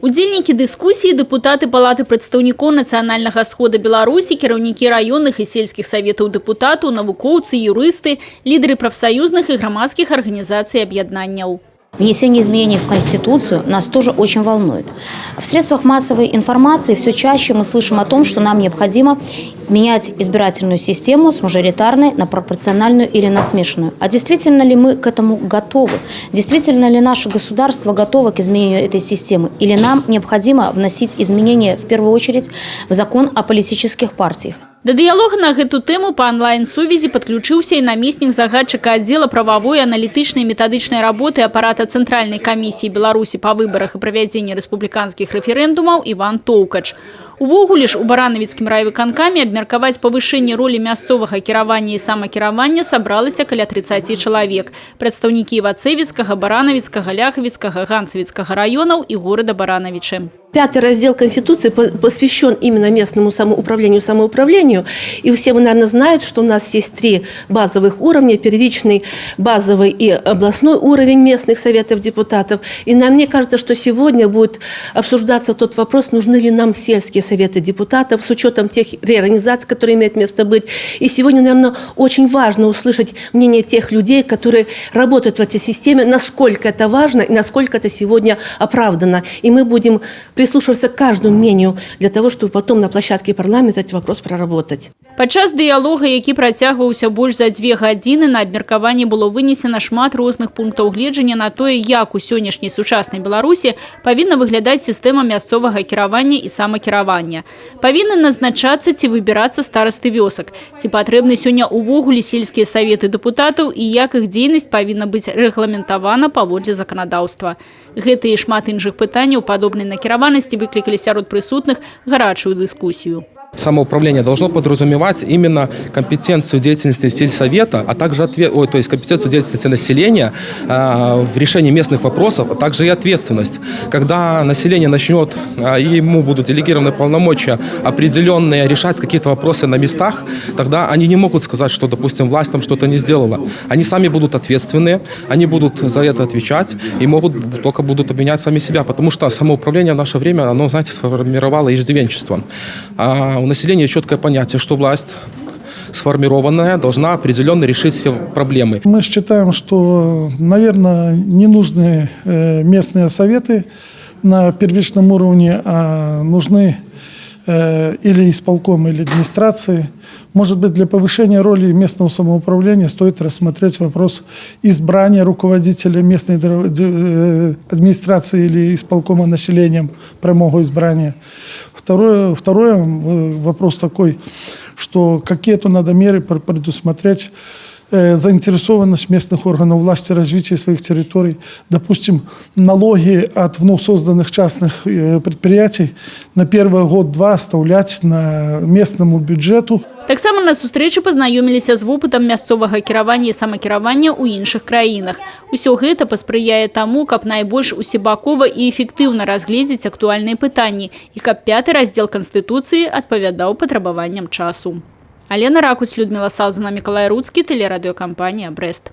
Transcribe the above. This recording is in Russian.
Удзельнікі дыскусіі дэпутаты Палаты прадстаўнікоў Нацыянальнага схода Беларусі, кіраўнікі раённых і сельскіх саветаў дэпутатаў, навукоўцы, юрысты, лідары прафсаюзных і грамадскіх арганізацый і аб'яднанняў. Внесение изменений в Конституцию нас тоже очень волнует. В средствах массовой информации все чаще мы слышим о том, что нам необходимо менять избирательную систему с мажоритарной на пропорциональную или на смешанную. А действительно ли мы к этому готовы? Действительно ли наше государство готово к изменению этой системы? Или нам необходимо вносить изменения в первую очередь в закон о политических партиях? Да дыялога на гэту тэму па онлайн-сувязі падключыўся і намеснік загадчыка аддзела прававой, аналітычнай і метадычнай работы апарата Цэнтральнай камісіі Беларусі па выбарах і правядзенні рэспубліканскіх рэферэндумаў Іван Тоўкач. Увогуле ж у Баранавіцкім райвыканкаме абмеркаваць павышэнне ролі мясцовага кіравання і самакіравання сабралася каля 30 чалавек. Прадстаўнікі Івацэвіцкага, Баранавіцкага, Ляхавіцкага, Ганцавіцкага районаў и города Барановичи. 5-й раздел Конституции посвящен именно местному самоуправлению. И все вы, наверное, знают, что у нас есть 3 базовых уровня: первичный, базовый и областной уровень местных советов депутатов. И мне кажется, что сегодня будет обсуждаться тот вопрос, нужны ли нам сельские советы депутатов с учетом тех реорганизаций, которые имеют место быть. И сегодня, наверное, очень важно услышать мнение тех людей, которые работают в этой системе, насколько это важно и насколько это сегодня оправдано. И мы будем прислушиваться к каждому мнению для того, чтобы потом на площадке парламента этот вопрос проработать. Падчас дыялога, які працягваўся больш за 2 гадзіны, на абмеркаванне было вынесена шмат розных пунктаў гледжання на тое, як у сённяшняй сучаснай Беларусі павінна выглядаць сістэма мясцовага кіравання і самакіравання. Павінны назначацца ці выбірацца старасты вёсак, ці патрэбны сёння увогуле сельскія саветы дэпутатаў і як іх дзейнасць павінна быць рэгламентавана паводле заканадаўства. Гэтыя і шмат іншых пытанняў падобнай накіраванасці выклікалі сярод прысутных гарачую дыскусію. Самоуправление должно подразумевать именно компетенцию деятельности сельсовета, а также то есть компетенцию деятельности населения в решении местных вопросов, а также и ответственность. Когда население начнет, ему будут делегированы полномочия определенные решать какие-то вопросы на местах, тогда они не могут сказать, что, допустим, власть там что-то не сделала. Они сами будут ответственны, они будут за это отвечать и только будут обвинять сами себя, потому что самоуправление в наше время, оно, знаете, сформировало иждивенчество. У населения четкое понятие, что власть сформированная должна определенно решить все проблемы. Мы считаем, что, наверное, не нужны местные советы на первичном уровне, а нужны или исполком, или администрации. Может быть, для повышения роли местного самоуправления стоит рассмотреть вопрос избрания руководителя местной администрации или исполкома населением, прямого избрания. Второй вопрос такой, что какие-то надо меры предусмотреть заинтересованность местных органов власти в развитии своих территорий. Допустим, налоги от вновь созданных частных предприятий на первый год-два оставлять на местному бюджету. Таксама на сустрэчы пазнаёміліся з вопытам мясцовага кіравання і самакіравання ў іншых краінах. Усё гэта паспрыяе таму, каб найбольш усебакова і эфектыўна разгледзець актуальныя пытанні і каб 5-й раздзел Канстытуцыі адпавядаў патрабаванням часу. Алена Ракусь, Людмила Салзана, Миколай Руцкий, телерадиокомпания «Брест».